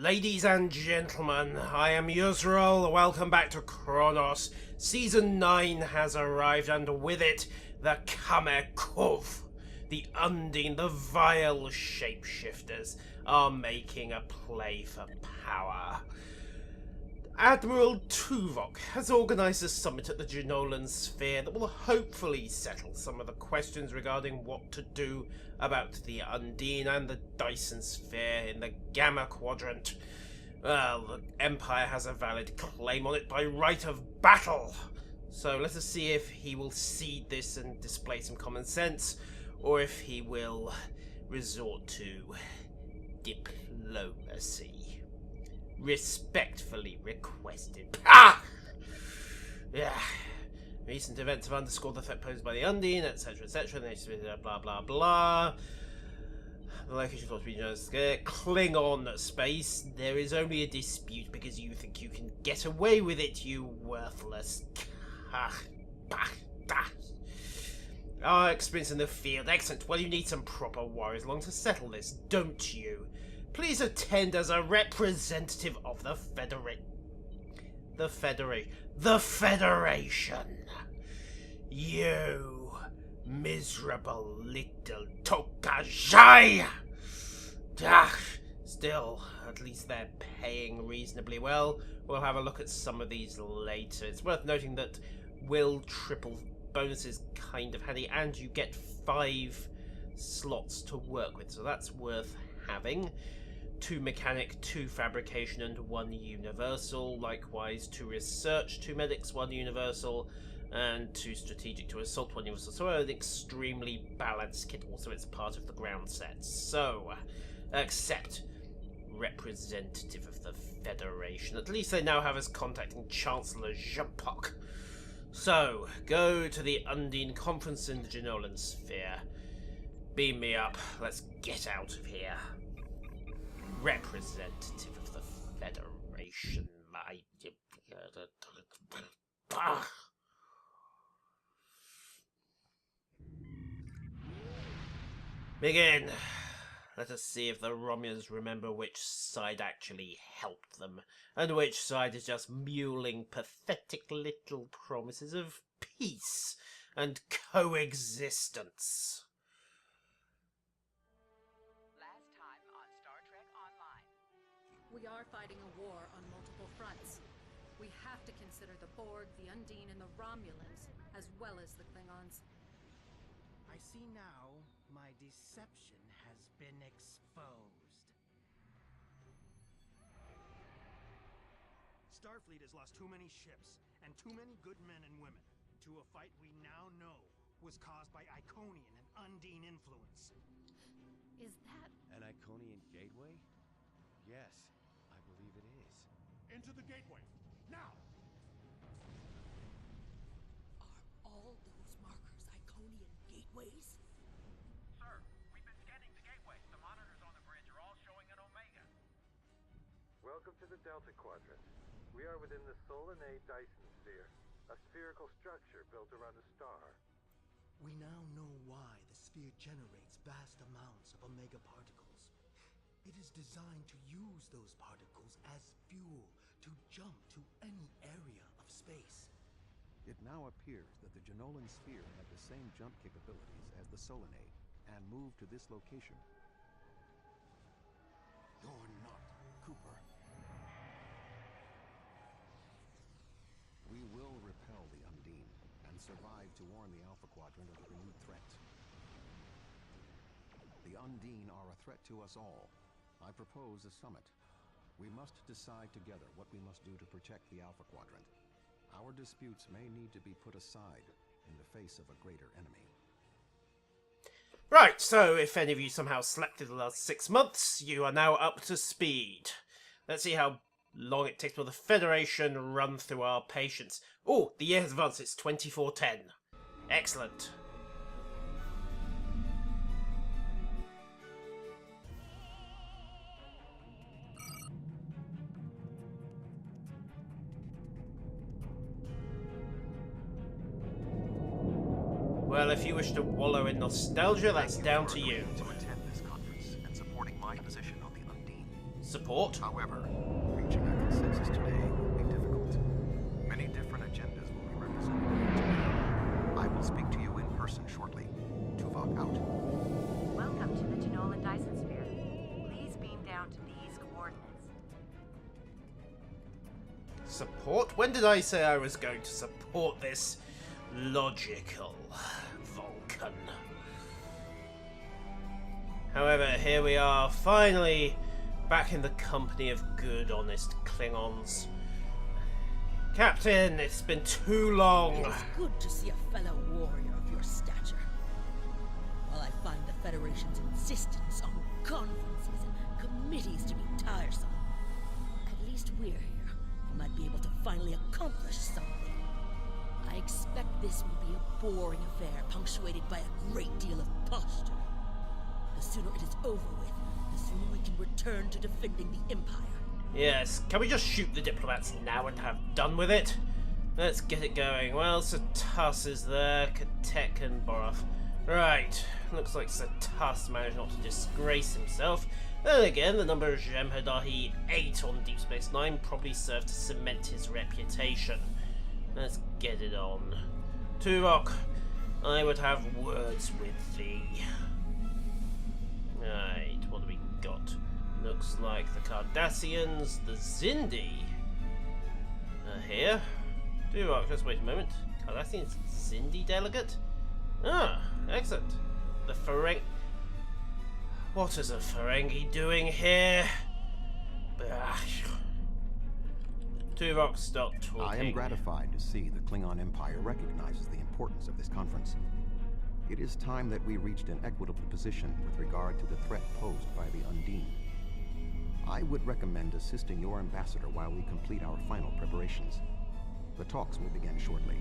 Ladies and gentlemen, I am Yusrol. Welcome back to Kronos. Season 9 has arrived, and with it, the Kamerkov. The Undine, the vile shapeshifters, are making a play for power. Admiral Tuvok has organised a summit at the Genolan Sphere that will hopefully settle some of the questions regarding what to do about the Undine and the Dyson Sphere in the Gamma Quadrant. Well, the Empire has a valid claim on it by right of battle. So let us see if he will cede this and display some common sense, or if he will resort to diplomacy. Respectfully requested. Ah! Yeah. Recent events have underscored the threat posed by the Undine, etc., etc. Blah blah blah. The location thought to be just Klingon space. There is only a dispute because you think you can get away with it, you worthless. Our experience in the field. Excellent. Well, you need some proper warriors along to settle this, don't you? Please attend as a representative of the Federation. You miserable little Tokajai! Still, at least they're paying reasonably well. We'll have a look at some of these later. It's worth noting that will triple bonuses kind of handy, and you get 5 slots to work with, so that's worth having. 2 mechanic, 2 fabrication, and 1 universal. Likewise, 2 research, 2 medics, 1 universal, and 2 strategic, 2 assault, 1 universal. So an extremely balanced kit. Also, it's part of the ground set. So, accept representative of the Federation. At least they now have us contacting Chancellor Jampok. So, go to the Undine conference in the Genolan Sphere. Beam me up. Let's get out of here. Representative of the Federation, Begin. Let us see if the Romulans remember which side actually helped them, and which side is just mewling pathetic little promises of peace and coexistence. We are fighting a war on multiple fronts. We have to consider the Borg, the Undine, and the Romulans, as well as the Klingons. I see now my deception has been exposed. Starfleet has lost too many ships, and too many good men and women, to a fight we now know was caused by Iconian and Undine influence. Is that... an Iconian gateway? Yes. I believe it is. Into the gateway, now! Are all those markers Iconian gateways? Sir, we've been scanning the gateway. The monitors on the bridge are all showing an Omega. Welcome to the Delta Quadrant. We are within the Solanae Dyson Sphere, a spherical structure built around a star. We now know why the sphere generates vast amounts of Omega particles. It is designed to use those particles as fuel to jump to any area of space. It now appears that the Genolan Sphere had the same jump capabilities as the Solanae, and moved to this location. You're not Cooper. We will repel the Undine, and survive to warn the Alpha Quadrant of the renewed threat. The Undine are a threat to us all. I propose a summit. We must decide together what we must do to protect the Alpha Quadrant. Our disputes may need to be put aside in the face of a greater enemy. Right, so if any of you somehow slept through the last 6 months, you are now up to speed. Let's see how long it takes for the Federation run through our patience. Oh, the year has advanced, it's 2410. Excellent. Well, if you wish to wallow in nostalgia, that's down to you. To attend this conference and supporting my position on the Undine. Support. However, reaching a consensus today will be difficult. Many different agendas will be represented here today. I will speak to you in person shortly. Tuvok out. Welcome to the Genolan Dyson Sphere. Please beam down to these coordinates. Support? When did I say I was going to support this logical Vulcan? However, here we are, finally back in the company of good, honest Klingons. Captain, it's been too long. It is good to see a fellow warrior of your stature. While I find the Federation's insistence on conferences and committees to be tiresome, at least we're here and might be able to finally accomplish something. I expect this will be a boring affair punctuated by a great deal of posture. The sooner it is over with, the sooner we can return to defending the Empire. Yes, can we just shoot the diplomats now and have done with it? Let's get it going. Well, Satas is there, Katek and Boroth. Right, looks like Satas managed not to disgrace himself. Then again, the number of Jem'Hadar he ate on Deep Space Nine probably served to cement his reputation. Let's get it on. Tuvok, I would have words with thee. Right, what do we got? Looks like the Cardassians, the Zindi are here. Tuvok, just wait a moment. Cardassians, Zindi delegate? Ah, excellent. The Ferengi... What is a Ferengi doing here? Tuvok, stop talking. I am gratified to see the Klingon Empire recognizes the importance of this conference. It is time that we reached an equitable position with regard to the threat posed by the Undine. I would recommend assisting your ambassador while we complete our final preparations. The talks will begin shortly.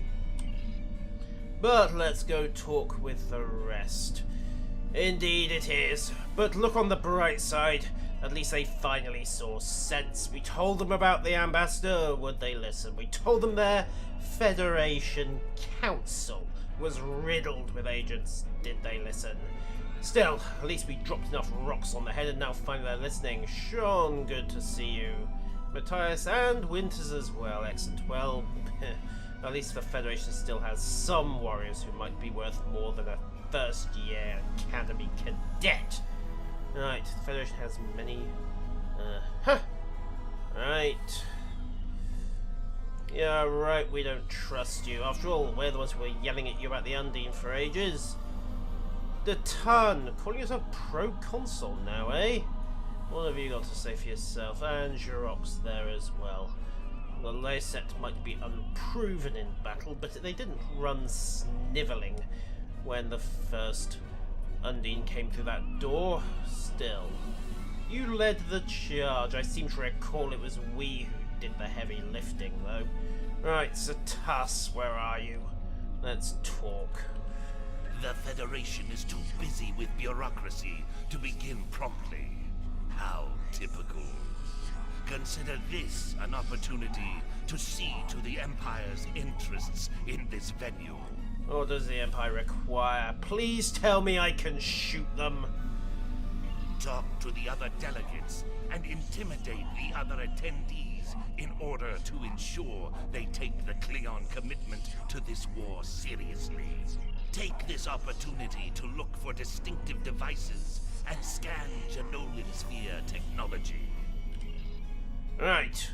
But let's go talk with the rest. Indeed it is. But look on the bright side. At least they finally saw sense. We told them about the ambassador. Would they listen? We told them their Federation Council was riddled with agents. Did they listen? Still, at least we dropped enough rocks on the head and now finally they're listening. Sean, good to see you. Matthias and Winters as well. Excellent. Well, at least the Federation still has some warriors who might be worth more than a first-year Academy cadet. Right, the Federation has many... Right. Yeah, right, we don't trust you. After all, we're the ones who were yelling at you about the Undine for ages. The Ton, calling yourself pro-consul now, eh? What have you got to say for yourself? And Jirok's there as well. The Lyset might be unproven in battle, but they didn't run snivelling when the first Undine came through that door. Still, you led the charge. I seem to recall it was we who did the heavy lifting, though. Right, Satas, where are you? Let's talk. The Federation is too busy with bureaucracy to begin promptly. How typical. Consider this an opportunity to see to the Empire's interests in this venue. What does the Empire require? Please tell me I can shoot them. Talk to the other delegates and intimidate the other attendees in order to ensure they take the Klingon commitment to this war seriously. Take this opportunity to look for distinctive devices and scan Genolan Sphere technology. Right.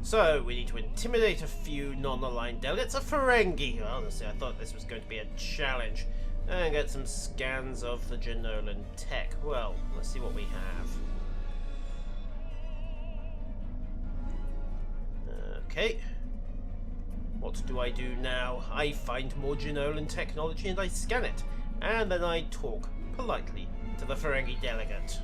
So, we need to intimidate a few non-aligned delegates. A Ferengi! Honestly, I thought this was going to be a challenge. And get some scans of the Genolan tech. Well, let's see what we have. Okay. What do I do now? I find more Genolan technology and I scan it. And then I talk politely to the Ferengi delegate.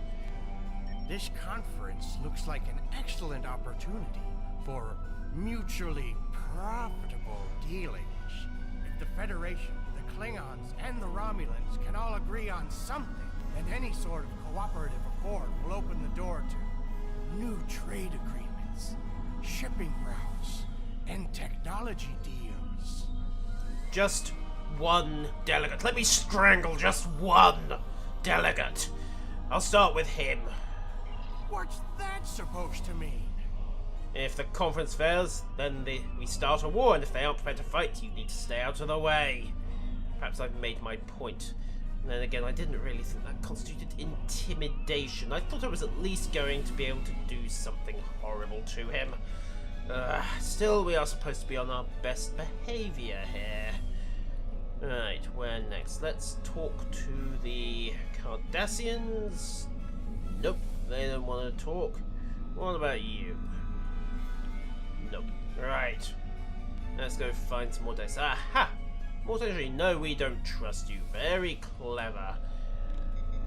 This conference looks like an excellent opportunity for mutually profitable dealings. If the Federation, the Klingons, and the Romulans can all agree on something, then any sort of cooperative accord will open the door to new trade agreements, shipping routes, and technology deals. Just one delegate. Let me strangle just one delegate. I'll start with him. What's that supposed to mean? If the conference fails, then we start a war, and if they aren't prepared to fight, you need to stay out of the way. Perhaps I've made my point. And then again, I didn't really think that constituted intimidation. I thought I was at least going to be able to do something horrible to him. Still, we are supposed to be on our best behaviour here. Right, where next? Let's talk to the Cardassians. Nope, they don't want to talk. What about you? Nope. Right. Let's go find some more dice. Aha! More technology. No, we don't trust you. Very clever.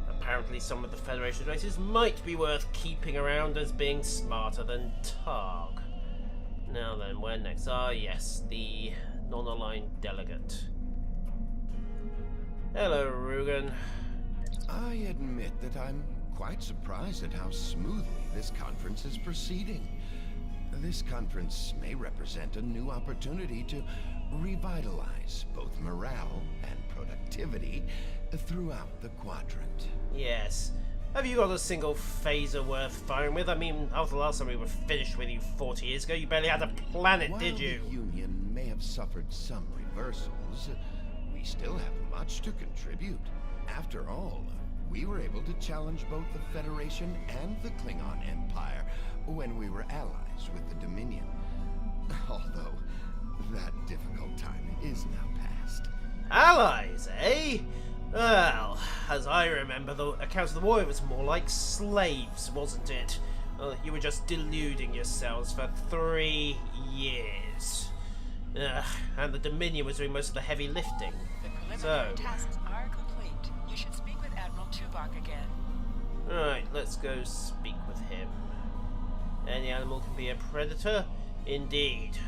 Apparently some of the Federation races might be worth keeping around as being smarter than Targ. Now then, where next? Yes, the non-aligned delegate. Hello, Rugen. I admit that I'm quite surprised at how smoothly this conference is proceeding. This conference may represent a new opportunity to revitalize both morale and productivity throughout the quadrant. Yes. Have you got a single phaser worth firing with? I mean, after the last time we were finished with you 40 years ago, you barely had a planet, did you? While the Union may have suffered some reversals, we still have much to contribute. After all, we were able to challenge both the Federation and the Klingon Empire when we were allies with the Dominion. Although, that difficult time is now past. Allies, eh? Well, as I remember the accounts of the war, it was more like slaves, wasn't it? Well, you were just deluding yourselves for 3 years. And the Dominion was doing most of the heavy lifting. The preliminary tasks are complete. You should speak with Admiral Tuvok again. Right, let's go speak with him. Any animal can be a predator? Indeed.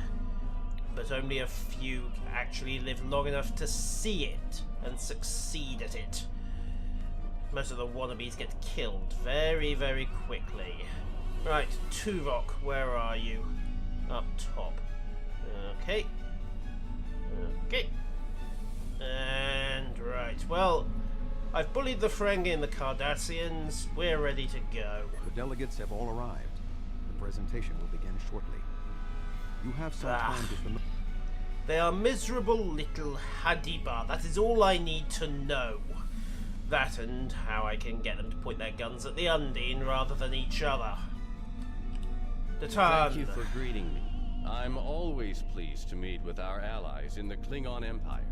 But only a few actually live long enough to see it and succeed at it. Most of the wannabes get killed very, very quickly. Right, Tuvok, where are you? Up top. Okay. Okay. And right, well, I've bullied the Ferengi and the Cardassians. We're ready to go. The delegates have all arrived. The presentation will begin shortly. You have some time to... They are miserable little Hadiba. That is all I need to know. That and how I can get them to point their guns at the Undine rather than each other. Thank you for greeting me. I'm always pleased to meet with our allies in the Klingon Empire.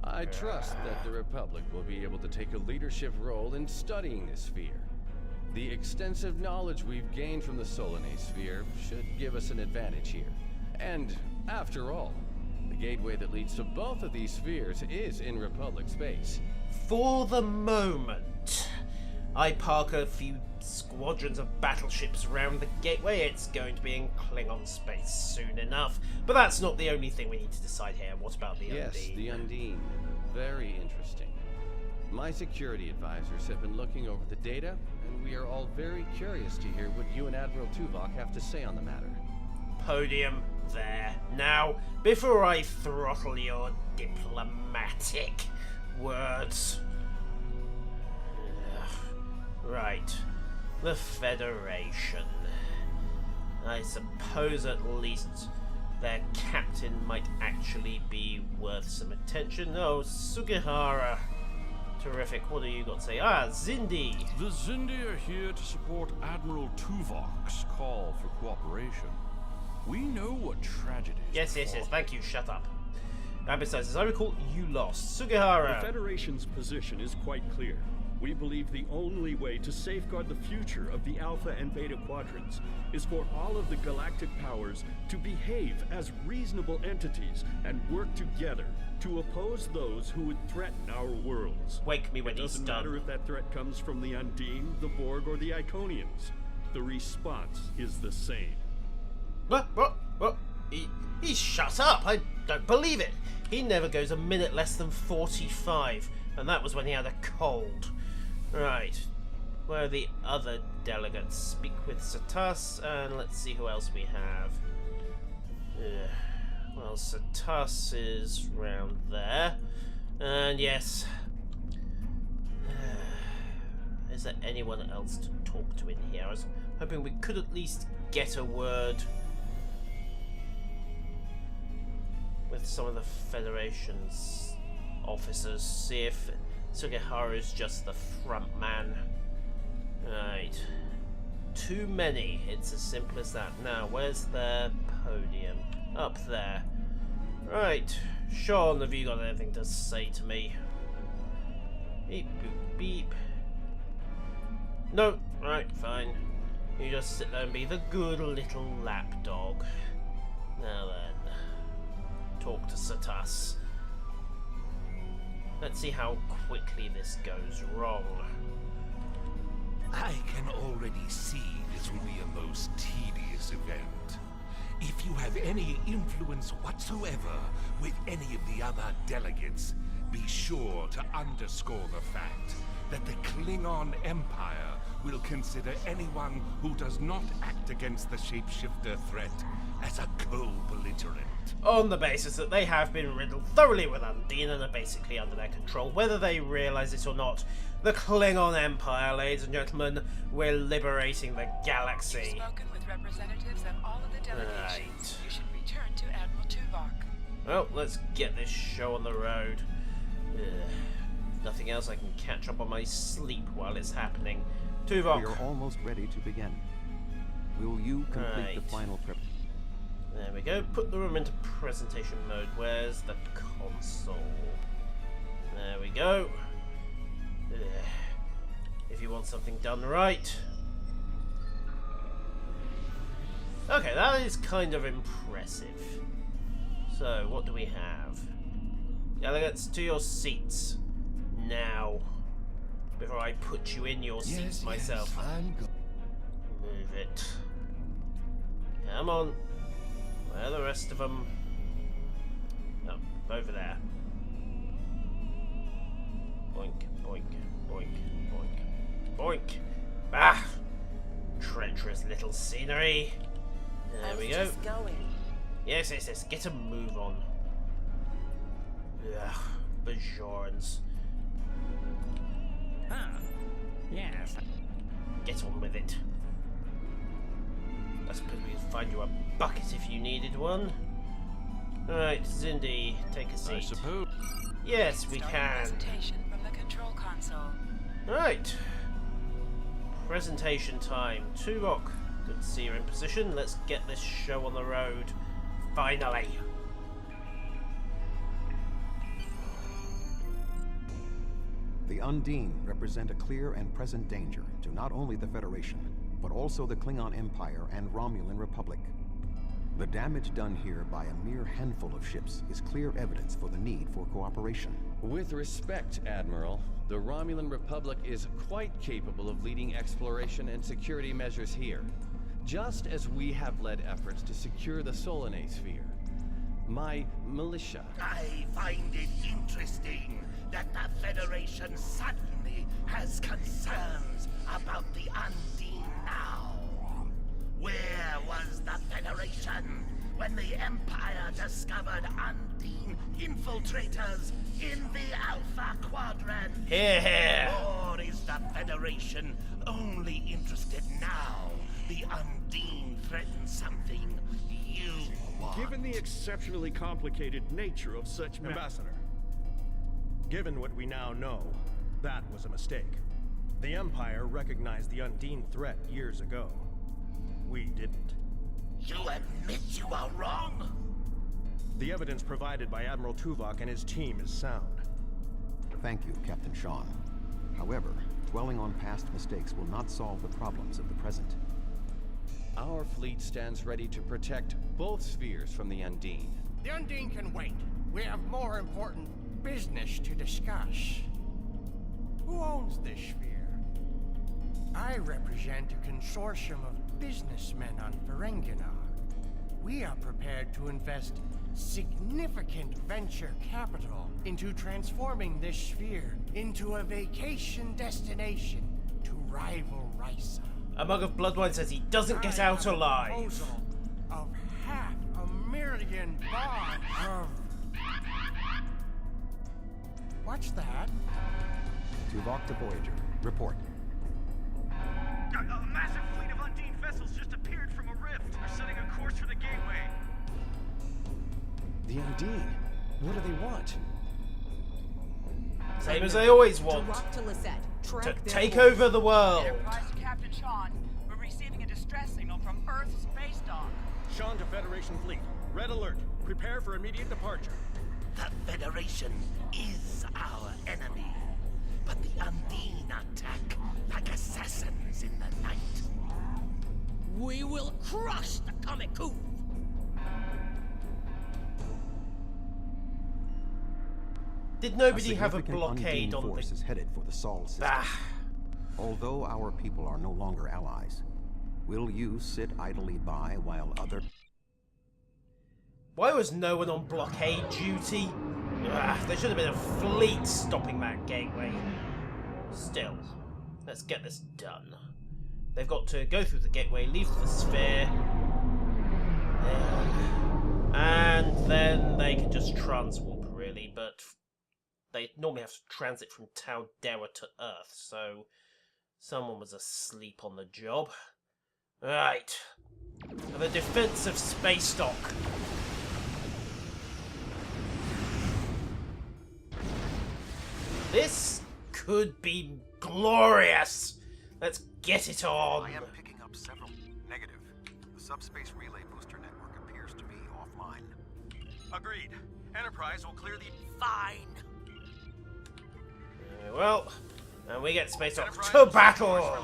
I trust that the Republic will be able to take a leadership role in studying this sphere. The extensive knowledge we've gained from the Solanae sphere should give us an advantage here. And, after all, the gateway that leads to both of these spheres is in Republic space. For the moment, I park a few squadrons of battleships around the gateway. It's going to be in Klingon space soon enough. But that's not the only thing we need to decide here. What about the Undine? Yes, the Undine. Very interesting. My security advisors have been looking over the data, and we are all very curious to hear what you and Admiral Tuvok have to say on the matter. Podium there. Now, before I throttle your diplomatic words. Right. The Federation. I suppose at least their captain might actually be worth some attention. Oh, Sugihara. Terrific. What do you got to say? Zindi. The Zindi are here to support Admiral Tuvok's call for cooperation. We know what tragedy is. Yes. Thank you. Shut up. And besides, as I recall, you lost. Sugihara. The Federation's position is quite clear. We believe the only way to safeguard the future of the Alpha and Beta quadrants is for all of the galactic powers to behave as reasonable entities and work together to oppose those who would threaten our worlds. Wake me when he's done. It doesn't matter if that threat comes from the Undine, the Borg, or the Iconians. The response is the same. What? He's shut up. I don't believe it. He never goes a minute less than 45, and that was when he had a cold. Right. Where are the other delegates? Speak with Satas, and let's see who else we have. Well, Satas is round there. And yes. Is there anyone else to talk to in here? I was hoping we could at least get a word with some of the Federation's officers, see if Sugiharu's just the front man. Right. Too many, it's as simple as that. Now, where's their podium? Up there. Right. Sean, have you got anything to say to me? Beep, boop, beep. No, right, fine. You just sit there and be the good little lapdog. Now then, talk to Satas. Let's see how quickly this goes wrong. I can already see this will be a most tedious event. If you have any influence whatsoever with any of the other delegates, be sure to underscore the fact that the Klingon Empire will consider anyone who does not act against the shapeshifter threat as a co-belligerent. On the basis that they have been riddled thoroughly with Undine and are basically under their control, whether they realise it or not. The Klingon Empire, ladies and gentlemen, we're liberating the galaxy. You've spoken with representatives of all of the delegations. Right. You should return to Admiral Tuvok. Well, let's get this show on the road. Nothing else, I can catch up on my sleep while it's happening. Tuvok. We are almost ready to begin. Will you complete the final prep? There we go. Put the room into presentation mode. Where's the console? There we go. If you want something done right. Okay, that is kind of impressive. So, what do we have? Delegates, to your seats. Now. Before I put you in your seats myself. Move it. Come on. Where are the rest of them? Oh, over there. Boink, boink, boink, boink, boink. Ah! Treacherous little scenery. There we go. Yes, yes, yes. Get a move on. Ugh, Bajorans. Yes. Get on with it. I suppose we could find you a bucket if you needed one. Alright, Zindi, take a seat. I suppose. Yes, we can. Presentation from the control console. Right. Presentation time. Tuvok, good to see you're in position. Let's get this show on the road. Finally. The Undine represent a clear and present danger to not only the Federation, but also the Klingon Empire and Romulan Republic. The damage done here by a mere handful of ships is clear evidence for the need for cooperation. With respect, Admiral, the Romulan Republic is quite capable of leading exploration and security measures here, just as we have led efforts to secure the Solanae sphere. My militia... I find it interesting that the Federation suddenly has concerns about the Undine now. Where was the Federation when the Empire discovered Undine infiltrators in the Alpha Quadrant? Here. Or is the Federation only interested now the Undine threatens something you want? Given the exceptionally complicated nature of such Ambassador, given what we now know, that was a mistake. The Empire recognized the Undine threat years ago. We didn't. You admit you are wrong? The evidence provided by Admiral Tuvok and his team is sound. Thank you, Captain Sean. However, dwelling on past mistakes will not solve the problems of the present. Our fleet stands ready to protect both spheres from the Undine. The Undine can wait. We have more important business to discuss. Who owns this sphere? I represent a consortium of businessmen on Ferenginar. We are prepared to invest significant venture capital into transforming this sphere into a vacation destination to rival Risa. A mug of Bloodwine says he doesn't get out alive. A proposal of $500,000 of... What's that? Tuvok to Voyager. Report. A massive fleet of Undine vessels just appeared from a rift. They're setting a course for the gateway. The Undine. What do they want? Same as they always want. To take over the world. Enterprise to Captain Sean. We're receiving a distress signal from Earth's space dock. Sean to Federation fleet. Red alert. Prepare for immediate departure. The Federation is our enemy, but the Undine attack like assassins in the night. We will crush the Comic Coup! Did nobody have a blockade on force is headed for the Sol system. Although our people are no longer allies, will you sit idly by while other... Why was no one on blockade duty? There should have been a fleet stopping that gateway. Still, let's get this done. They've got to go through the gateway, leave the sphere, and then they can just transwarp, really, but they normally have to transit from Taldera to Earth, so someone was asleep on the job. Right, for the defense of space dock. This could be glorious! Let's get it on! I am picking up several. Negative. The subspace relay booster network appears to be offline. Agreed. Enterprise will clear the... Fine. Well, and we get space dock to battle!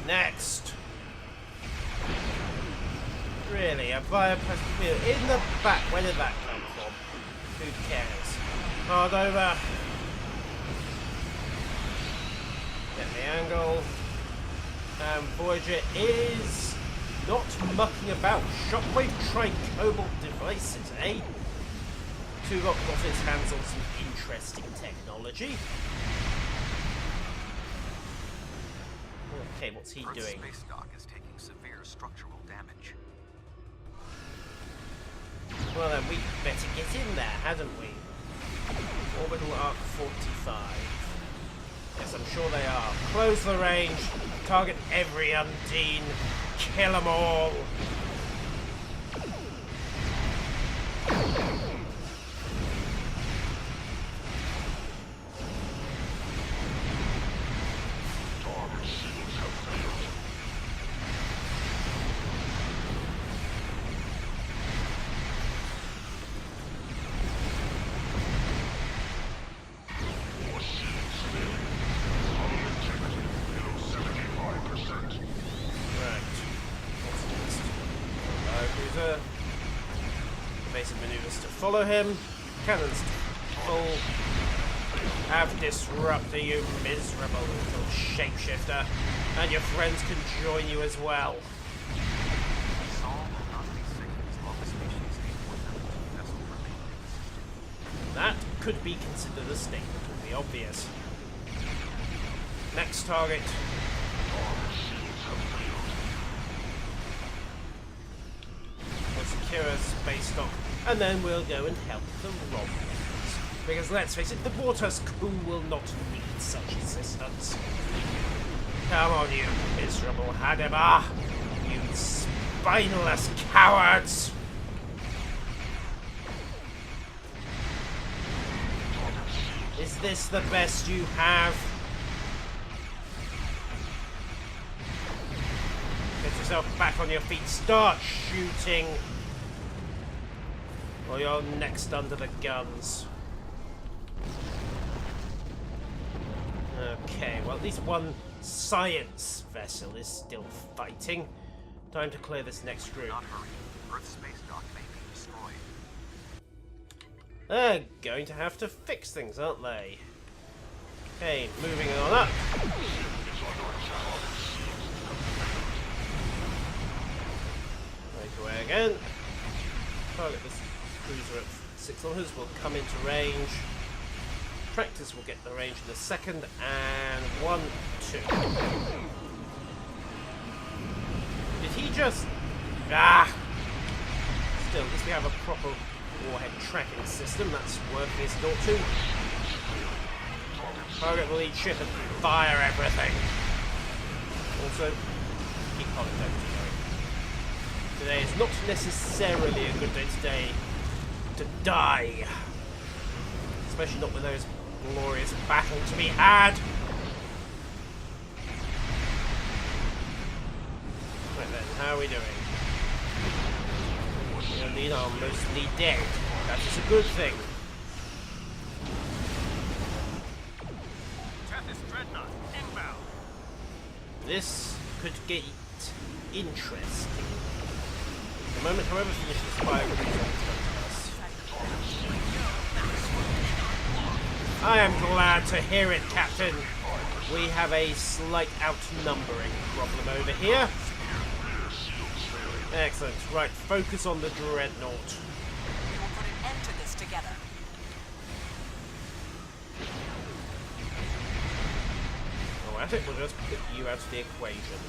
Next. Really, a bioplastic field in the back. Where did that come from? Who cares? Hard over. Get the angle. And Voyager is not mucking about. Shockwave Tri-Cobalt devices, eh? Tuvok got his hands on some interesting technology. Okay, what's he doing? Space dock is taking severe structural damage. Well then, we better get in there, hadn't we? Orbital Arc 45. Yes, I'm sure they are. Close the range, target every Undine, kill them all! Evasive maneuvers to follow him. Cannons full. Have disruptor, you miserable little shapeshifter. And your friends can join you as well. That could be considered a statement of the obvious. Next target. We'll secure a space dock, and then we'll go and help the Romulans. Because let's face it, the Vortus Coup will not need such assistance. Come on, you miserable Hadima! You spineless cowards! Is this the best you have? Get yourself back on your feet, start shooting! Or you're next under the guns. Okay, well at least one science vessel is still fighting. Time to clear this next group. Not hurry. Earth's space dock may be destroyed. They're going to have to fix things, aren't they? Okay, moving on up. away again. Target this cruiser at 6 kilometers will come into range. Tractors will get the range in a second, and 1, 2. Did he just... Ah! Still, at least we have a proper warhead tracking system. That's working as it ought to. Target will eat ship and fire everything. Also, keep Holodeck going. Today is not necessarily a good day today to die. Especially not when there's glorious battle to be had. Right then, how are we doing? Undine are mostly dead. That is a good thing. Dreadnought, inbound. This could get interesting. The moment, however, finish this fire with these I am glad to hear it, Captain. We have a slight outnumbering problem over here. Excellent. Right, focus on the dreadnought. We will put an end to this together. Oh, at it, we'll just put you out of the equation.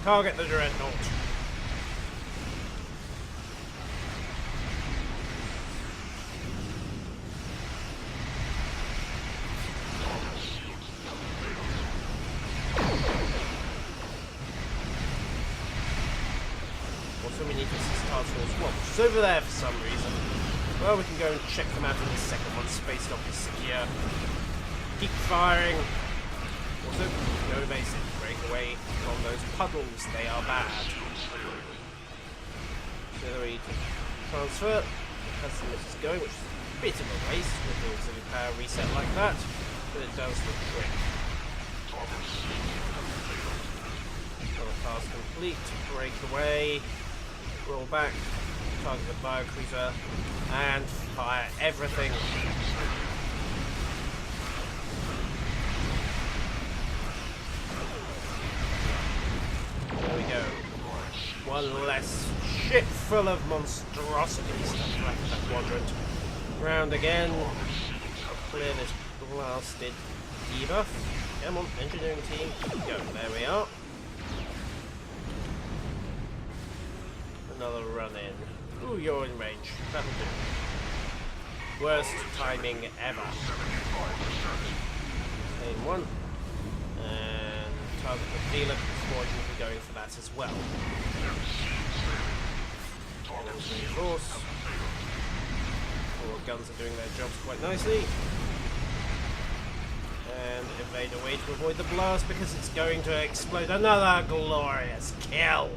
Target the dreadnought. Also, we need to assist Task Force 1, which is over there for some reason. Well, we can go and check them out in a second once Space Dock is secure. Keep firing. Also, go evasive. Break away from those puddles. They are bad. Auxiliary to transfer. As the is going, which is a bit of a waste with the auxiliary power reset like that, but it does the trick. Another task complete. Break away. Roll back. Target the biocruiser. And fire everything. There we go. One less ship full of monstrosities to wreck that quadrant. Round again. Clear this blasted debuff. Come on, engineering team. Go. There we are. Another run in. Ooh, you're in range. That'll do. Worst timing ever. Same one. And target the dealer before you will be going for that as well. Reinforce. All guns are doing their jobs quite nicely. And evade away to avoid the blast because it's going to explode. Another glorious kill!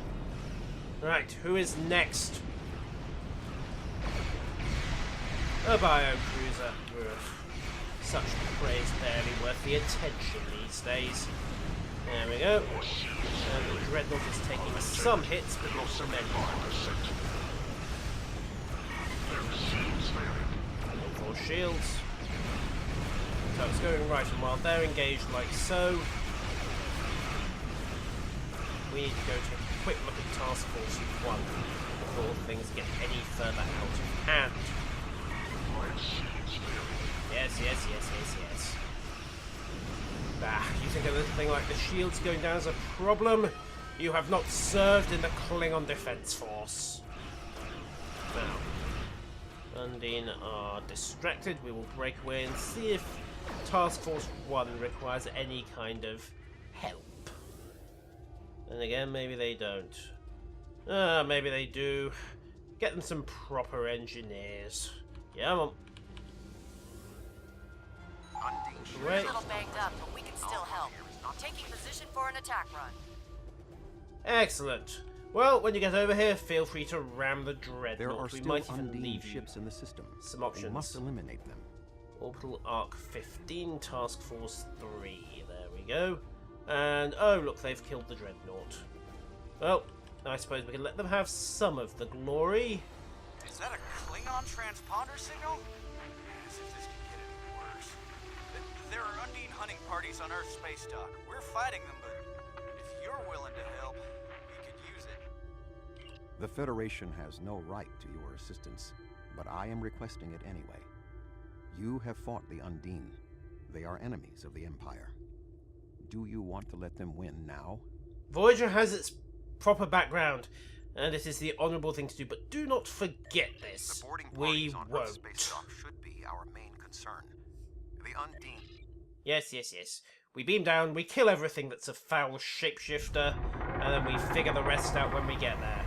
Right, who is next? A biocruiser. Ugh. Such praise barely worth the attention these days. There we go. And the dreadnought is taking some hits, but not so many. Four shields. So it's going right, and while they're engaged like so, we need to go to a quick look at Task Force 1 before things get any further out of hand. Yes. Ah, you think a little thing like the shields going down is a problem? You have not served in the Klingon Defense Force. Now, Undine are distracted. We will break away and see if Task Force 1 requires any kind of help. And again, maybe they don't. Maybe they do. Get them some proper engineers. Yeah, I'm on. We're a little banged up, but we can still help. Taking position for an attack run. Excellent. Well, when you get over here, feel free to ram the dreadnought. There are we still might even Undine leave ships in the system. some options. We must eliminate them. Orbital Arc 15, Task Force 3. There we go. And, oh, look, they've killed the dreadnought. Well, I suppose we can let them have some of the glory. Is that a Klingon transponder signal? As if this could get any worse. There are Undine hunting parties on Earth's space dock. We're fighting them, but if you're willing to help, we could use it. The Federation has no right to your assistance, but I am requesting it anyway. You have fought the Undine. They are enemies of the Empire. Do you want to let them win now? Voyager has its proper background, and it is the honourable thing to do, but do not forget this. The boarding We parties on Earth's won't. space dock should be our main concern. The Undine... Yes. We beam down, we kill everything that's a foul shapeshifter, and then we figure the rest out when we get there.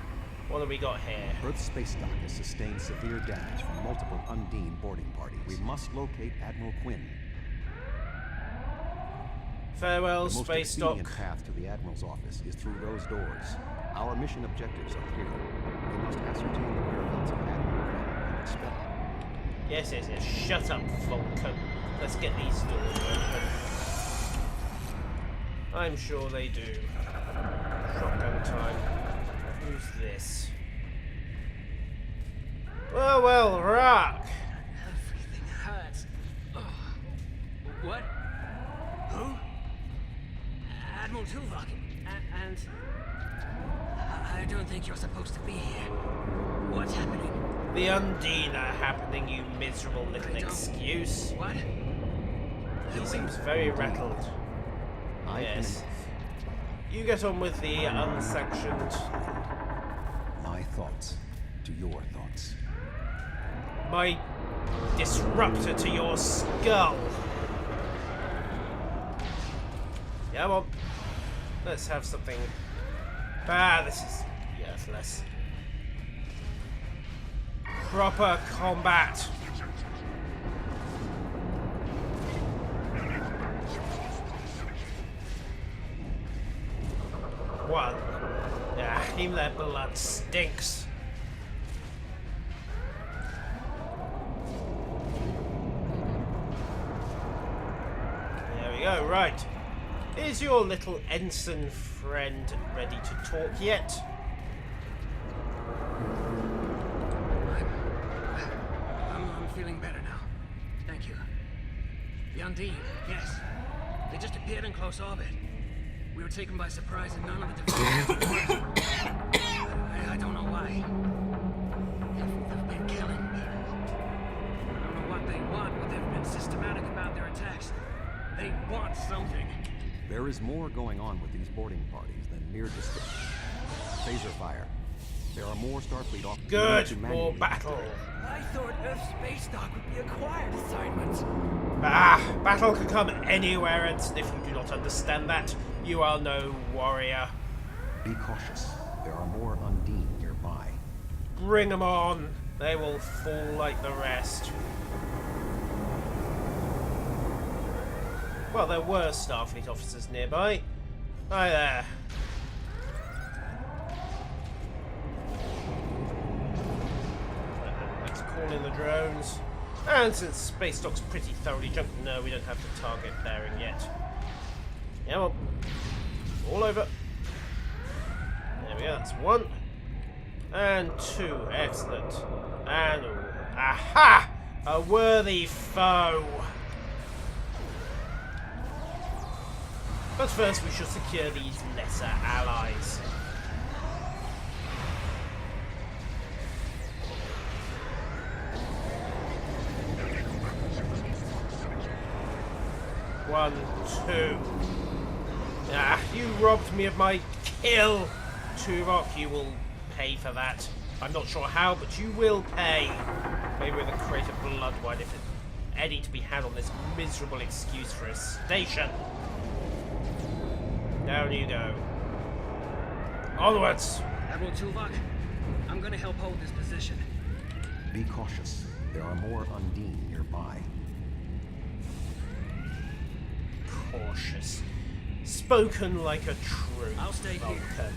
What have we got here? Earth's space dock has sustained severe damage from multiple Undine boarding parties. We must locate Admiral Quinn. Farewell, the most space dock. expedient path to the Admiral's office is through those doors. Our mission objectives are clear. We must ascertain the whereabouts of Admiral Quinn and expel him. Yes. Shut up, Vulcan. Let's get these doors open. I'm sure they do. Shotgun time. Who's this? Well, Rock. Everything hurts. Oh. What? Who? Admiral Tuvok. And... I don't think you're supposed to be here. What's happening? The Undine are happening, you miserable little excuse. What? He seems very rattled. Yes. You get on with the unsanctioned... My thoughts to your thoughts. My disruptor to your skull. Come on. Let's have something... this is worthless. Proper combat. One. Even their blood stinks. There we go, right. Is your little ensign friend ready to talk yet? I'm feeling better now. Thank you. The Undine, yes. They just appeared in close orbit. We were taken by surprise and none of the defenders. I don't know why. They've been killing people. I don't know what they want, but they've been systematic about their attacks. They want something. There is more going on with these boarding parties than mere destruction. Phaser fire. There are more Starfleet officers. Good, more battle. I thought Earth's space dock would be a quiet assignment. Battle can come anywhere, and if you do not understand that, you are no warrior. Be cautious. There are more Undine nearby. Bring them on. They will fall like the rest. Well, there were Starfleet officers nearby. Hi there. Let's call in the drones. And since Space Dock's pretty thoroughly junked, no, we don't have the target bearing yet. Yeah, well, all over. There we go, that's one. And two, excellent. And, aha! A worthy foe! But first we shall secure these lesser allies. One, two. You robbed me of my kill, Tuvok. You will pay for that. I'm not sure how, but you will pay. Maybe with a crate of blood wine if any to be had on this miserable excuse for a station. Down you go. Onwards! Admiral Tuvok, I'm gonna help hold this position. Be cautious. There are more Undine nearby. Cautious. Spoken like a true I'll stay Vulcan. here.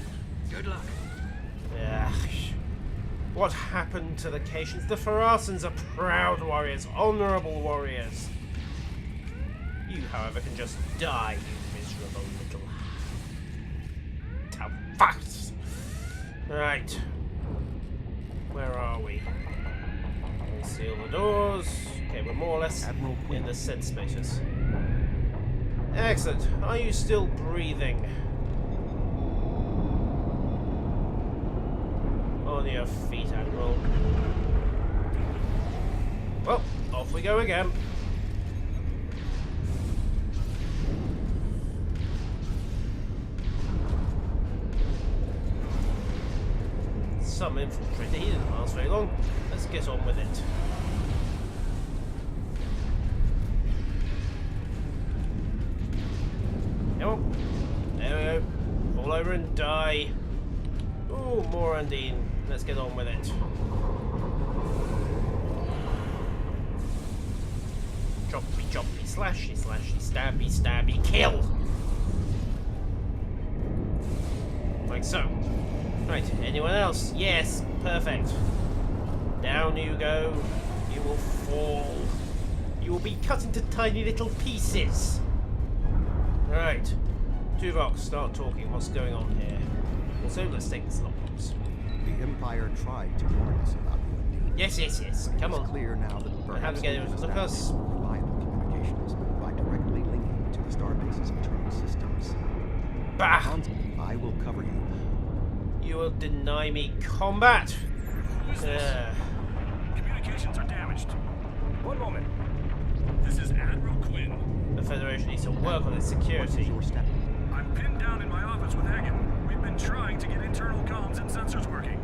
Good luck. What happened to the Cations? The Farasans are proud warriors, honourable warriors. You, however, can just die, you miserable little... Fucks! Right. Where are we? Seal the doors. Okay, we're more or less in the said spaces. Excellent. Are you still breathing? Oh, On your feet, Admiral. Well, off we go again. Some infiltrator. He didn't last very long. Let's get on with it. Come on. There we go. Fall over and die. Ooh, more Undine. Let's get on with it. Choppy, slashy, stabby, stabby, kill! Like so. Right, anyone else? Yes, perfect. Down you go. You will fall. You will be cut into tiny little pieces. Right. Tuvok, start talking. What's going on here? Also, let's take the slot-bombs. The Empire tried to warn us about the Undine. Yes. Come on. It's clear now that perhaps get it. Look us. reliable communications by directly linking to the Starbase's internal systems. Bah! I will cover you. You will deny me combat. Who's this? Communications are damaged. One moment. This is Admiral Quinn. The Federation needs to work on its security. I'm pinned down in my office with Hagen. We've been trying to get internal comms and sensors working.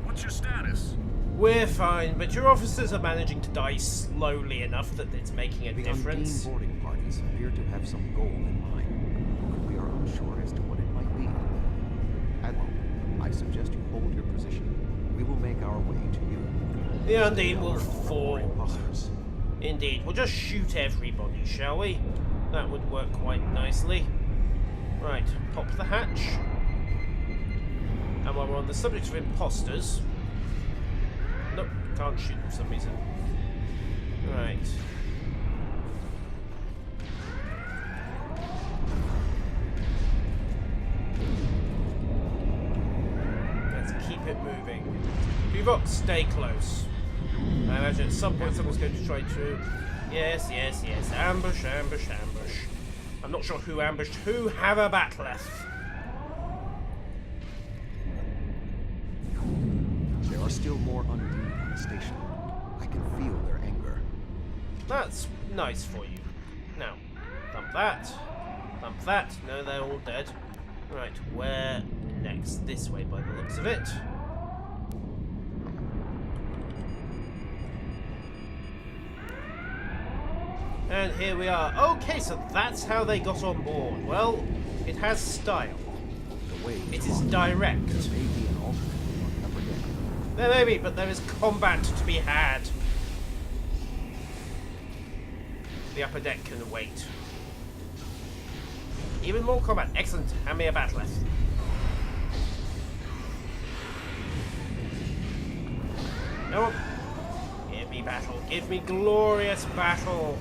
What's your status? We're fine, but your officers are managing to die slowly enough that it's making a difference. The Undine boarding parties appear to have some goal in mind, but we are unsure as to what it might be. Admiral, I suggest you hold your position. We will make our way to you. The Undine will fall. Indeed. We'll just shoot everybody, shall we? That would work quite nicely. Right, pop the hatch. And while we're on the subject of imposters... Nope, can't shoot for some reason. Right. Let's keep it moving. Tuvok, stay close. I imagine at some point someone's going to try to... Yes. Ambush. I'm not sure who ambushed who. Have a bat'leth. There are still more Undine on the station. I can feel their anger. That's nice for you. Now, thump that. Thump that. No, they're all dead. Right, where next? This way by the looks of it. And here we are. Okay, so that's how they got on board. Well, it has style. It is direct. There may be an alternate on the upper deck. There may be, but there is combat to be had. The upper deck can wait. Even more combat. Excellent. Hand me a bat'leth. Come on. Give me battle. Give me glorious battle.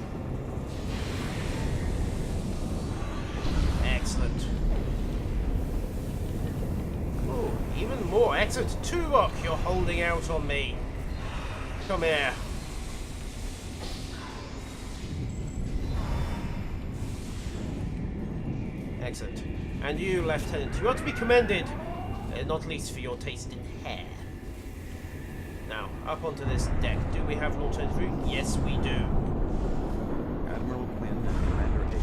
Excellent. Ooh, even more. Excellent. Tuvok, you're holding out on me. Come here. Excellent. And you, Lieutenant, you ought to be commended, not least for your taste in hair. Now, up onto this deck. Do we have an alternative route? Yes, we do. Admiral Quinn and Commander Aiden.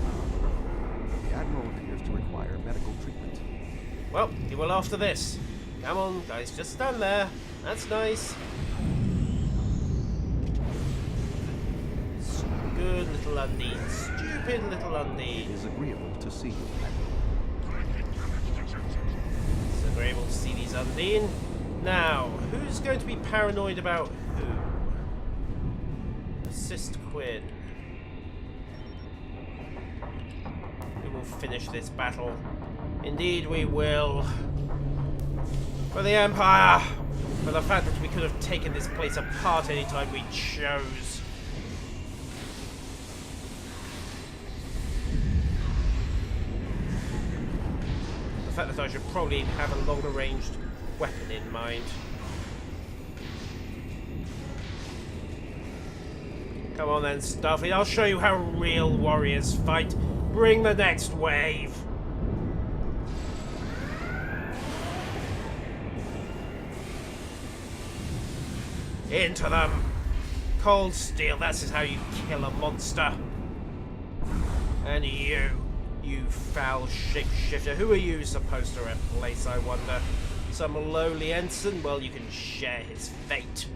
The Admiral appears to require medical treatment. Well, he will after this. Come on, guys, just stand there. That's nice. Good little Undine. Stupid little Undine. It is agreeable to see you, Admiral. It's agreeable to see these Undine. Now, who's going to be paranoid about who? Assist Quinn. We will finish this battle. Indeed we will. For the Empire! For the fact that we could have taken this place apart anytime we chose. The fact that I should probably have a longer ranged weapon in mind. Come on then, Starfleet. I'll show you how real warriors fight. Bring the next wave. Into them! Cold steel, that's how you kill a monster. And you foul shapeshifter, who are you supposed to replace, I wonder? Some lowly ensign? Well, you can share his fate.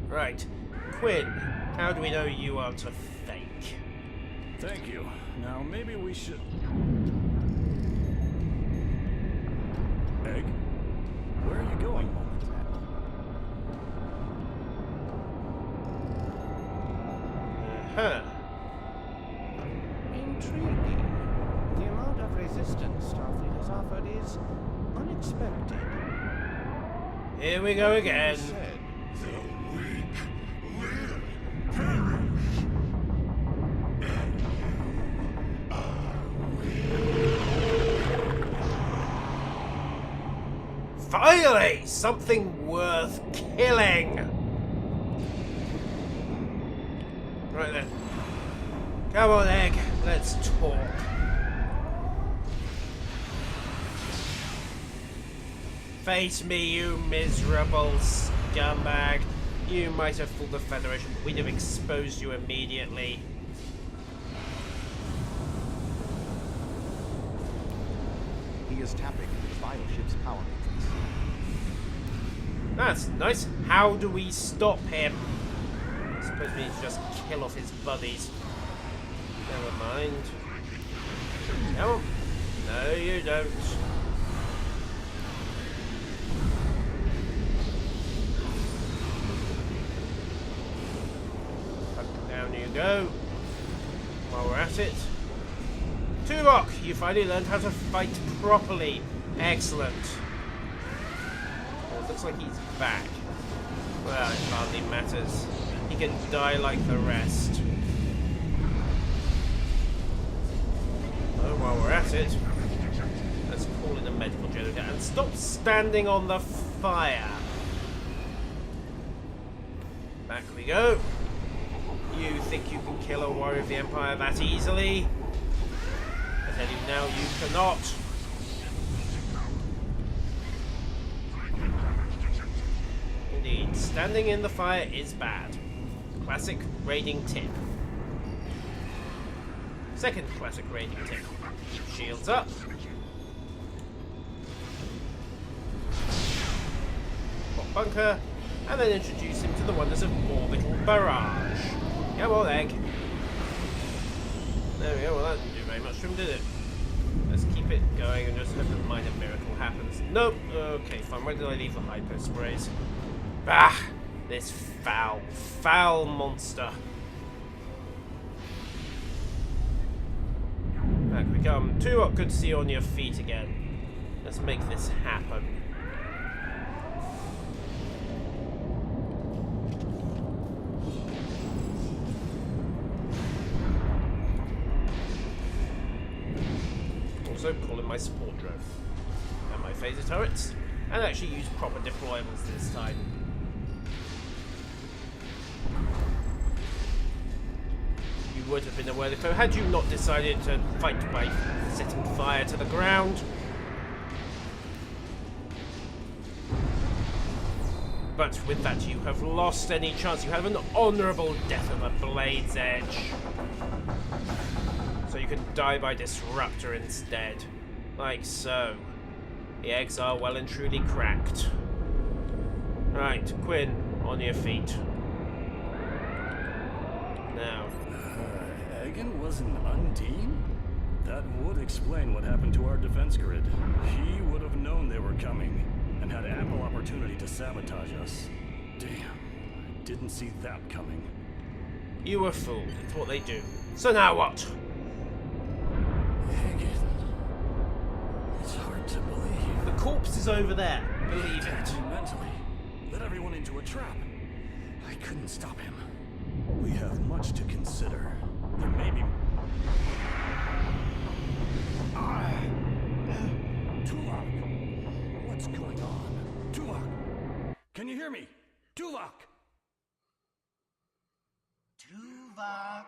Right. Quinn, how do we know you aren't a fake? Thank you. Now, maybe we should... Egg? Where are you going? Huh. Intriguing. The amount of resistance Starfleet has offered is unexpected. Here we go again. The weak will perish. Finally! Something worth killing! Right then. Come on, Egg. Let's talk. Face me, you miserable scumbag. You might have fooled the Federation, but we'd have exposed you immediately. He is tapping the bioship's power matrix. That's nice. How do we stop him? I suppose we need to just kill off his buddies. Never mind. Come on. No, you don't. Down you go. While we're at it. Tuvok, you finally learned how to fight properly. Excellent. Well, it looks like he's back. Well, it hardly matters. He can die like the rest. Oh, while we're at it, let's call in a medical generator and stop standing on the fire. Back we go. You think you can kill a warrior of the Empire that easily? I tell you now, you cannot. Indeed, standing in the fire is bad. Classic raiding tip. Second classic raiding tip. Shields up. Pop bunker. And then introduce him to the wonders of orbital barrage. Come on, Egg. There we go. Well, that didn't do very much to him, did it? Let's keep it going and just hope a minor miracle happens. Nope. Okay, fine. Where did I leave the hypo sprays? Bah! This foul monster. Back we come. Tuvok, good to see you on your feet again. Let's make this happen. Also call in my support drone and my phaser turrets, and actually use proper deployables this time. You would have been a worthy foe had you not decided to fight by setting fire to the ground. But with that, you have lost any chance. You have an honourable death on the blade's edge. So you can die by disruptor instead. Like so. The eggs are well and truly cracked. Right, Quinn, on your feet. Now. Egan was an Undine? That would explain what happened to our defense grid. He would have known they were coming, and had ample opportunity to sabotage us. Damn, I didn't see that coming. You were fooled. It's what they do. So now what? It's hard to believe. The corpse is over there. Believe it. Mentally, led everyone into a trap. I couldn't stop him. We have much to consider. There may be... Tuvok! What's going on? Tuvok! Can you hear me? Tuvok! Tuvok!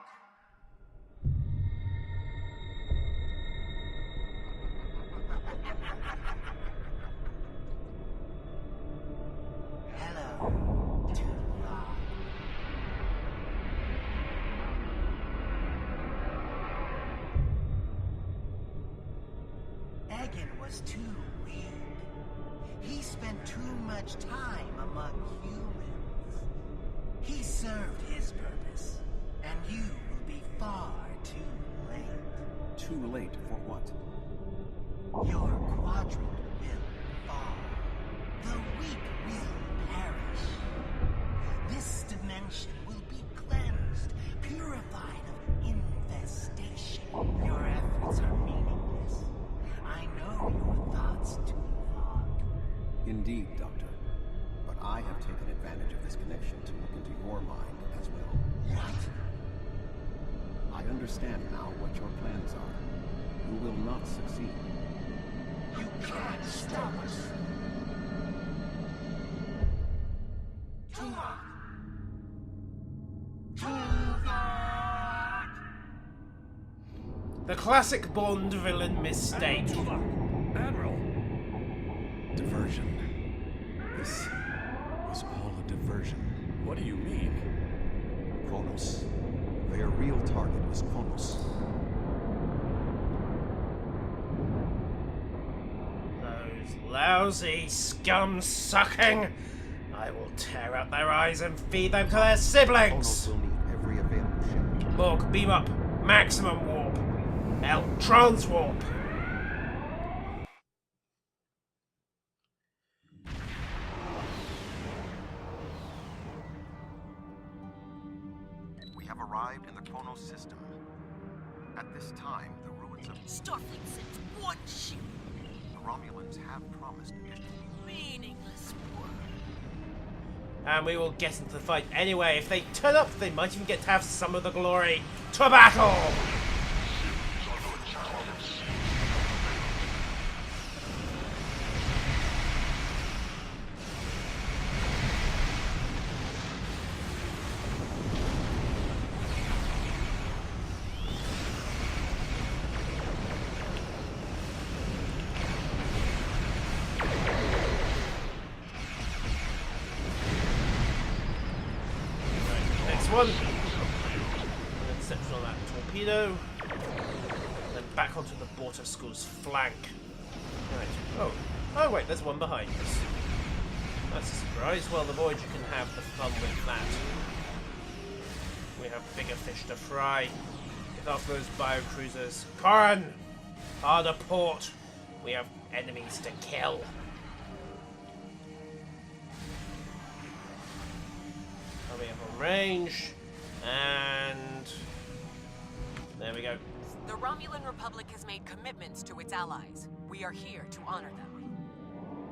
was too weak. He spent too much time among humans. He served his purpose, and you will be far too late. Too late for what? Your quadrant will fall. The weak will perish. This dimension will be cleansed, purified of infestation. Your efforts are meaningless. I know your thoughts too long. Indeed, Doctor. But I have taken advantage of this connection to look into your mind as well. What? I understand now what your plans are. You will not succeed. You can't stop us. The classic Bond villain mistake. Admiral! Diversion. This was all a diversion. What do you mean? Kronos. Their real target was Kronos. Those lousy scum-sucking! I will tear out their eyes and feed them to their siblings! Kronos will need every available ship. Borg, beam up. Maximum warp. L, transwarp. We have arrived in the Kronos system. At this time, the ruins of Starfleet sends one ship. the Romulans have promised additional. Meaningless work. And we will get into the fight anyway. If they turn up, they might even get to have some of the glory. To battle! One. An interception on that torpedo. Then back onto the Borta School's flank. Right. Oh wait, there's one behind us. That's a surprise. Well, the Voyager can have the fun with that. We have bigger fish to fry. Get after those biocruisers. Corin! Harder port. We have enemies to kill. Coming up on range, and there we go. The Romulan Republic has made commitments to its allies. We are here to honor them.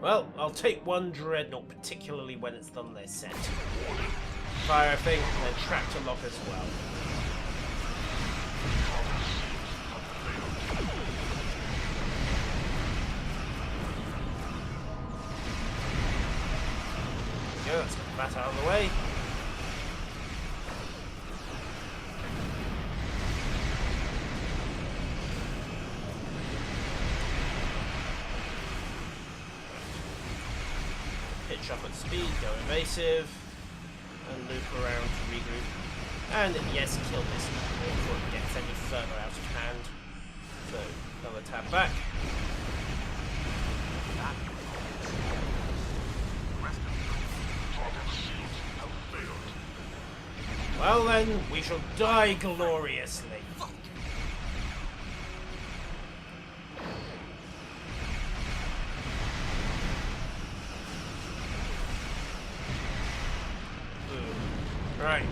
Well, I'll take one dreadnought, particularly when it's done their set. Fire a thing, and then trap to lock as well. There we go, let's get that out of the way. Pitch up at speed, go evasive, and loop around to regroup. And yes, kill this before it gets any further out of hand. So, another tab back. Well then, we shall die gloriously. Right.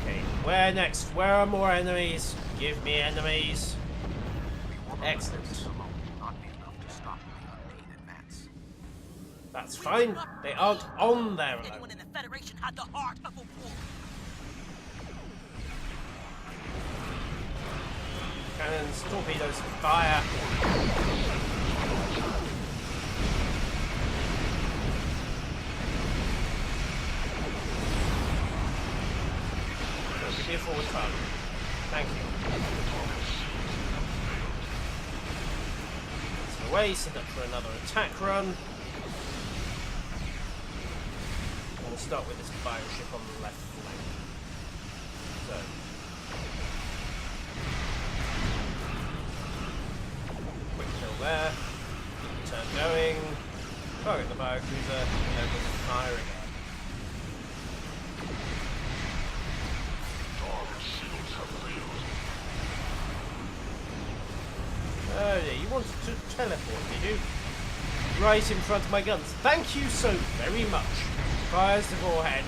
Okay, where next? Where are more enemies? Give me enemies. Excellent. That's fine. They aren't on there alone. Anyone in the Federation had the heart of a war. Cannons, torpedoes, fire. Give me a forward turn. Thank you. That's away, set up for another attack run. And we'll start with this bioship on the left flank. So. Quick kill there. turn going. Target the biocruiser, and open fire again. Oh yeah, you wanted to teleport, did you? Right in front of my guns. Thank you so very much. Fires to forehead.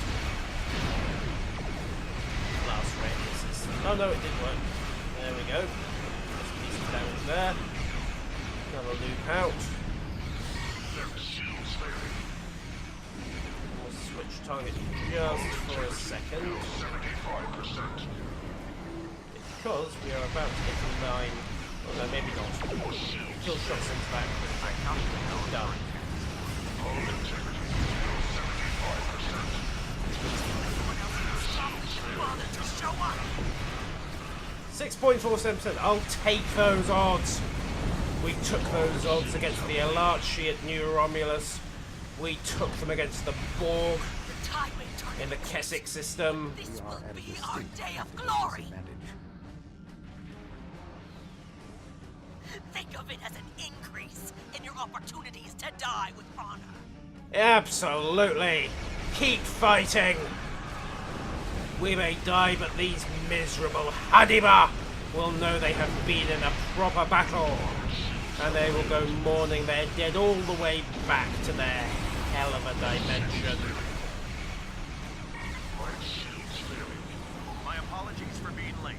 Blast radiuses. Oh no, it didn't work. There we go. Just a piece of damage there. Another loop out. We'll switch target just for a second. Because we are about to hit the 9. Oh no, maybe not. Kill shots into that. Done. 6.47%. I'll take those odds. We took those odds against the Elarchi at New Romulus. We took them against the Borg in the Keswick system. This will be our day of glory. Think of it as an increase in your opportunities to die with honor. Absolutely. Keep fighting. We may die, but these miserable Hadiba will know they have been in a proper battle. And they will go mourning their dead all the way back to their hell of a dimension. My apologies for being late.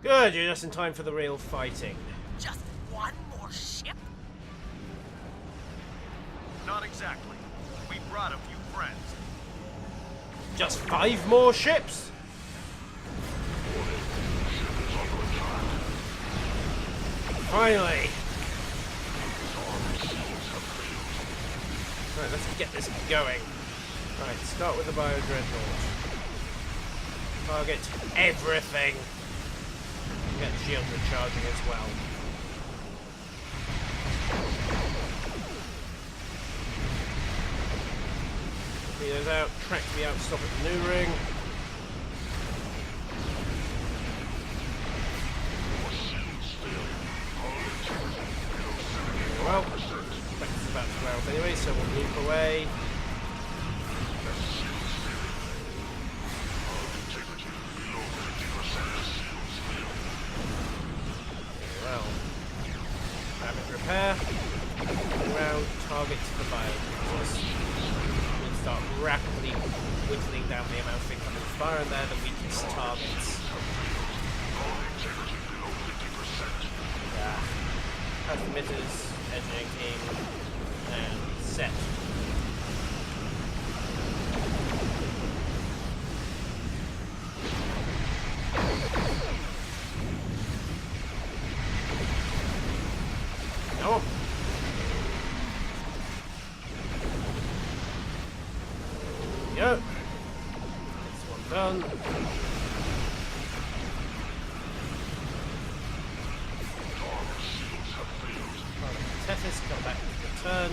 Good, you're just in time for the real fighting. Just one more ship? Not exactly. We brought a few friends. Just 5 more ships? Finally. Right, let's get this going. Right, start with the Bio-Dreadnought. Target everything. Get the shield recharging as well. Torpedoes out, track me out, stop at the new ring. Well, Beck's about to go out anyway, so we'll loop away. Well, rapid repair. Round target to the bio. We'll start rapidly whittling down the amount of incoming fire, and they're the weakest targets. Transmitters, engineering, and set. Come on. There we go. This one done. Tethys, come back to the turn.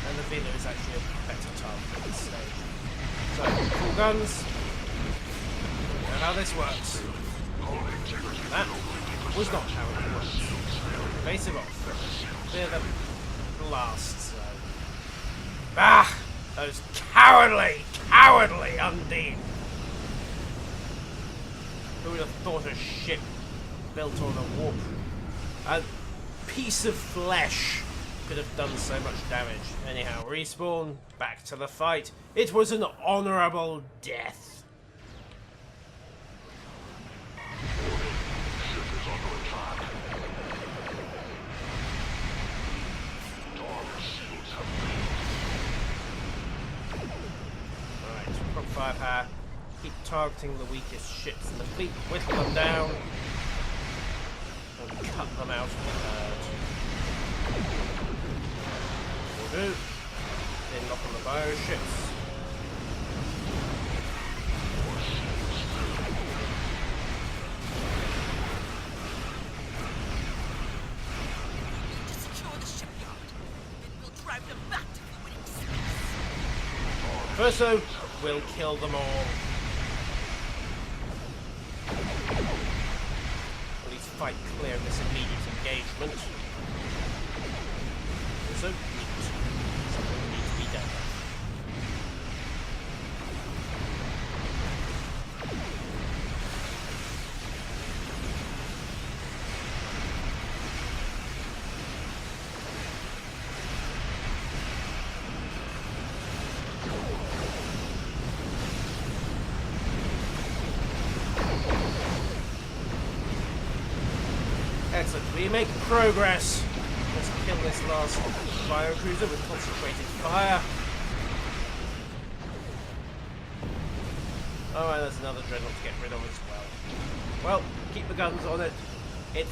And the Vila is actually a better target at this stage. So, full guns. And how this works. That was not how it works. Evasive off. Clear the blast zone. Ah! Those cowardly Undine! Who would have thought a ship built on a warp? A piece of flesh could have done so much damage. Anyhow, respawn, back to the fight. It was an honourable death. Alright, prop firepower. Keep targeting the weakest ships in the fleet, whittle them down. And cut them out of the herd. Will do. Then knock on the bio ships. To secure the shipyard, then we'll drive them back to the winning space. First though, we'll kill them all. At least fight clear of this immediate engagement. also neat. Something that needs to be done. Excellent, we make progress. Let's kill this last biocruiser with concentrated fire. Alright, there's another dreadnought to get rid of as well. Well, keep the guns on it. It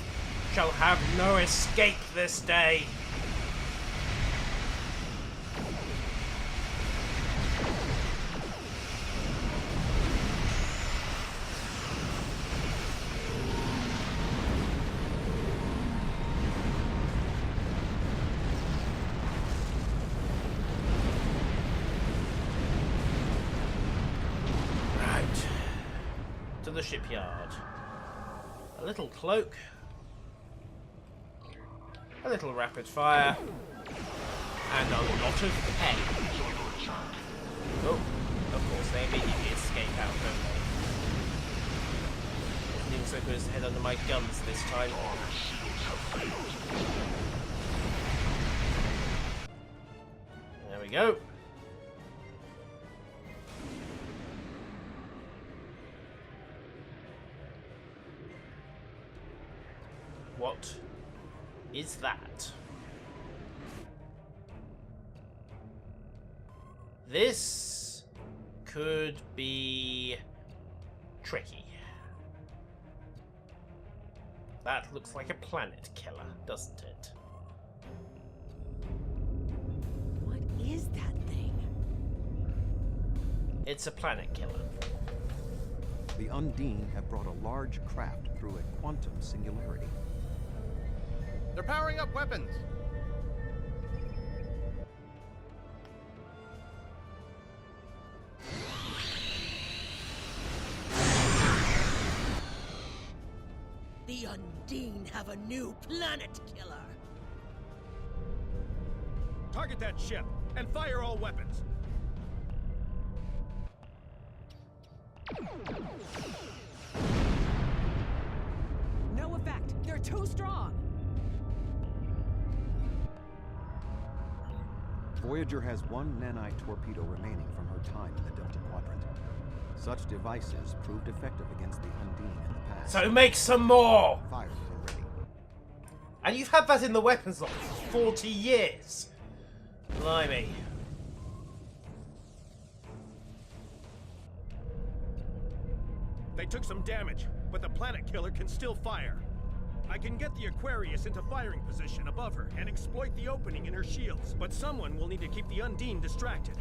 shall have no escape this day. The shipyard. A little cloak. A little rapid fire. And a lot of pay. Oh, of course, they immediately escape out, don't they? Isn't even so good as to head under my guns this time. There we go. What is that? This could be tricky. That looks like a planet killer, doesn't it? What is that thing? It's a planet killer. The Undine have brought a large craft through a quantum singularity. They're powering up weapons. The Undine have a new planet killer. Target that ship and fire all weapons. No effect. They're too strong. Voyager has one nanite torpedo remaining from her time in the Delta Quadrant. Such devices proved effective against the Undine in the past. So make some more! Fire when ready. And you've had that in the weapons lock for 40 years! Blimey. They took some damage, but the planet killer can still fire. I can get the Aquarius into firing position above her and exploit the opening in her shields, but someone will need to keep the Undine distracted.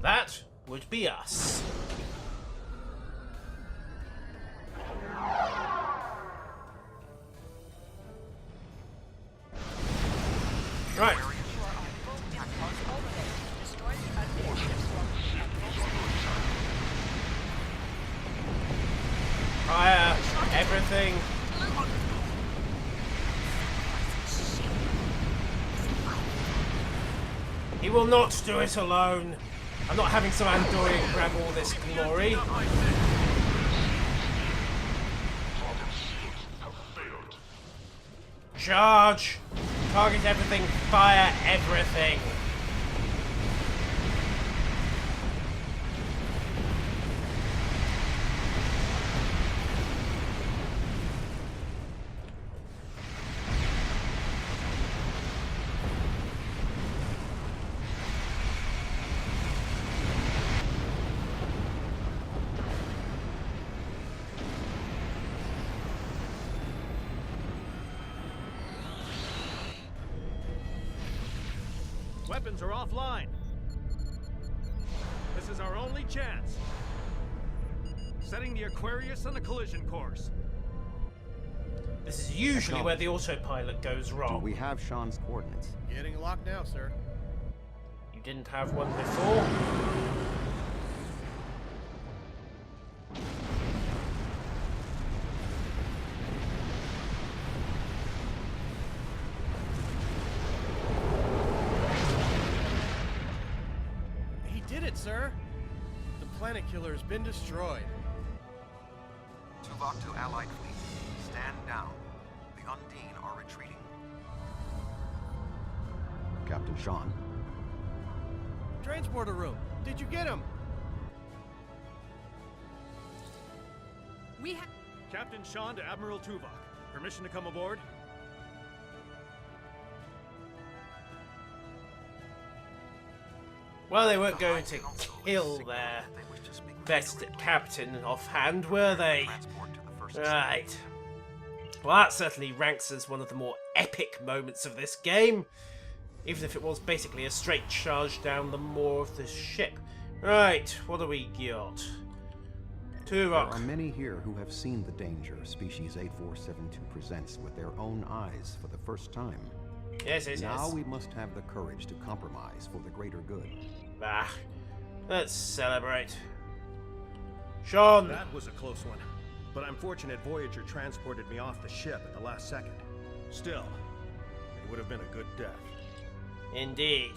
That would be us. Right. Fire everything. He will not do it alone. I'm not having some Andorian grab all this glory. Charge! Target everything, fire everything. Weapons are offline. This is our only chance. Setting the Aquarius on a collision course. This is usually where the autopilot goes wrong. Do we have Sean's coordinates? Getting locked now, sir. You didn't have one before? right, sir. The planet killer's been destroyed. Tuvok to Allied fleet. Stand down. The Undine are retreating. Captain Sean. Transporter room. Did you get him? We have... Captain Sean to Admiral Tuvok. Permission to come aboard? Well, they weren't going to kill their best captain offhand, were they? Right. Well, that certainly ranks as one of the more epic moments of this game, even if it was basically a straight charge down the maw of the ship. Right, what do we got? There are many here who have seen the danger Species 8472 presents with their own eyes for the first time. Yes. Now we must have the courage to compromise for the greater good. Bah. Let's celebrate. Sean! That was a close one. But I'm fortunate Voyager transported me off the ship at the last second. Still, it would have been a good death. Indeed.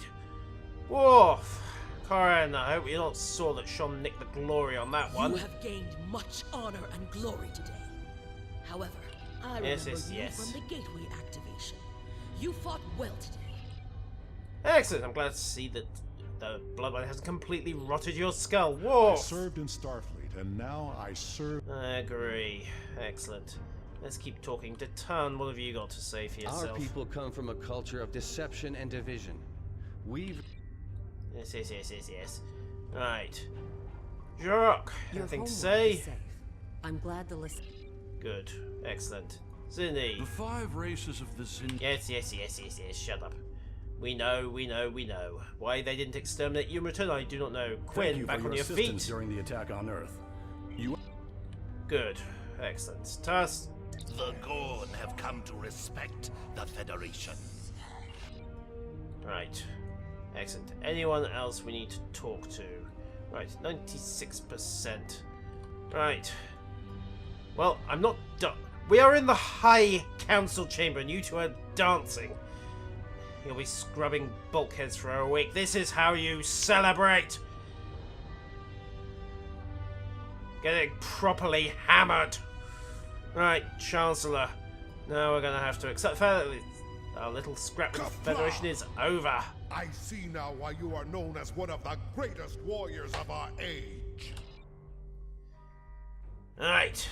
Woof. Corin, I hope you not saw that Sean nicked the glory on that one. You have gained much honor and glory today. However, I remember you from the gateway activation. You fought well today. Excellent. I'm glad to see that the bloodline hasn't completely rotted your skull. Whoa! I served in Starfleet, and now I serve... I agree. Excellent. Let's keep talking. Detan, what have you got to say for yourself? Our people come from a culture of deception and division. We've... Yes. Right. Jacques, anything to say? I'm glad to listen. Good. Excellent. Cindy. The 5 races of the Zin... Yes. Shut up. We know. Why they didn't exterminate you in return, I do not know. Quinn, back on your feet. During the attack on Earth. Good. Excellent. Tuss. The Gorn have come to respect the Federation. Right. Excellent. Anyone else we need to talk to? Right, 96%. Right. Well, I'm not done. We are in the High Council chamber and you two are dancing. You'll be scrubbing bulkheads for a week. This is how you celebrate! Getting properly hammered. Right, Chancellor. Now we're gonna have to accept that our little scrap with the Federation is over. I see now why you are known as one of the greatest warriors of our age. Alright.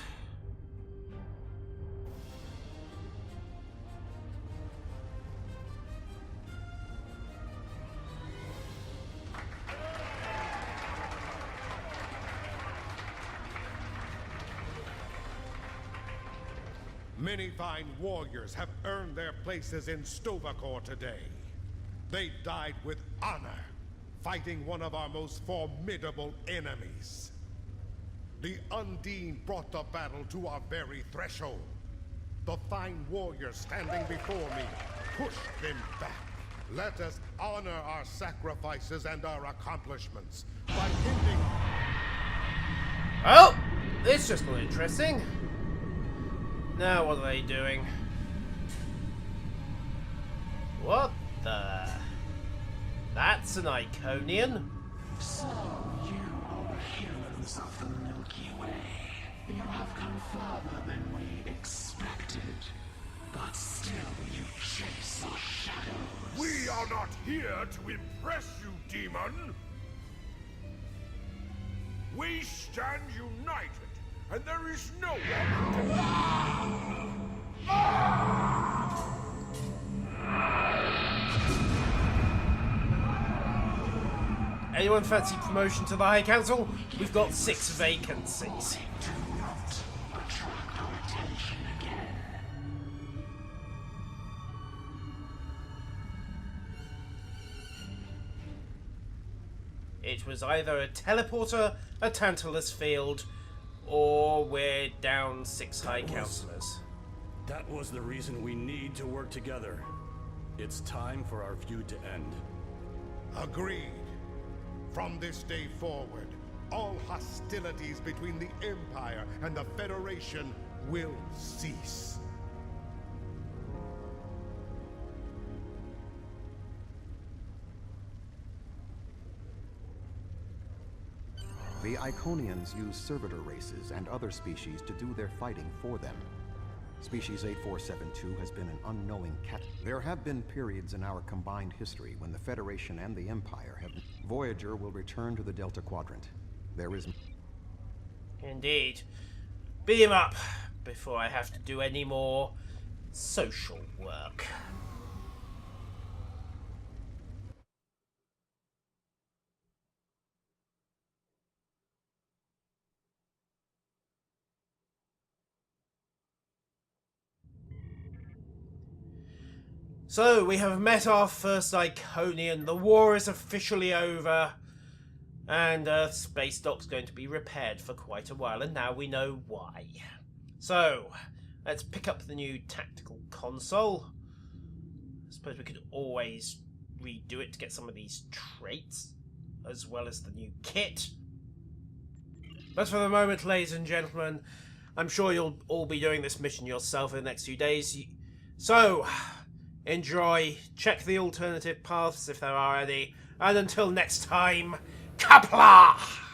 Many fine warriors have earned their places in Stovacor today. They died with honor, fighting one of our most formidable enemies. The Undine brought the battle to our very threshold. The fine warriors standing before me pushed them back. Let us honor our sacrifices and our accomplishments by ending... Oh! This just got interesting. Now what are they doing? What the... That's an Iconian? So, you are the heroes of the Milky Way. You have come further than we expected. But still you chase our shadows. We are not here to impress you, demon! We stand united, and there is no one Anyone fancy promotion to the High Council? We've got 6 vacancies. It was either a teleporter, a Tantalus field, or we're down 6 High Councillors. That was the reason we need to work together. It's time for our feud to end. Agreed. From this day forward, all hostilities between the Empire and the Federation will cease. The Iconians use servitor races and other species to do their fighting for them. Species 8472 has been an unknowing cat. There have been periods in our combined history when the Federation and the Empire have... Voyager will return to the Delta Quadrant. There is... Indeed. Beam up before I have to do any more social work. So, we have met our first Iconian. The war is officially over. And Earth's space dock's going to be repaired for quite a while, and now we know why. So, let's pick up the new tactical console. I suppose we could always redo it to get some of these traits, as well as the new kit. But for the moment, ladies and gentlemen, I'm sure you'll all be doing this mission yourself in the next few days. So, enjoy, check the alternative paths if there are any, and until next time, Kapla!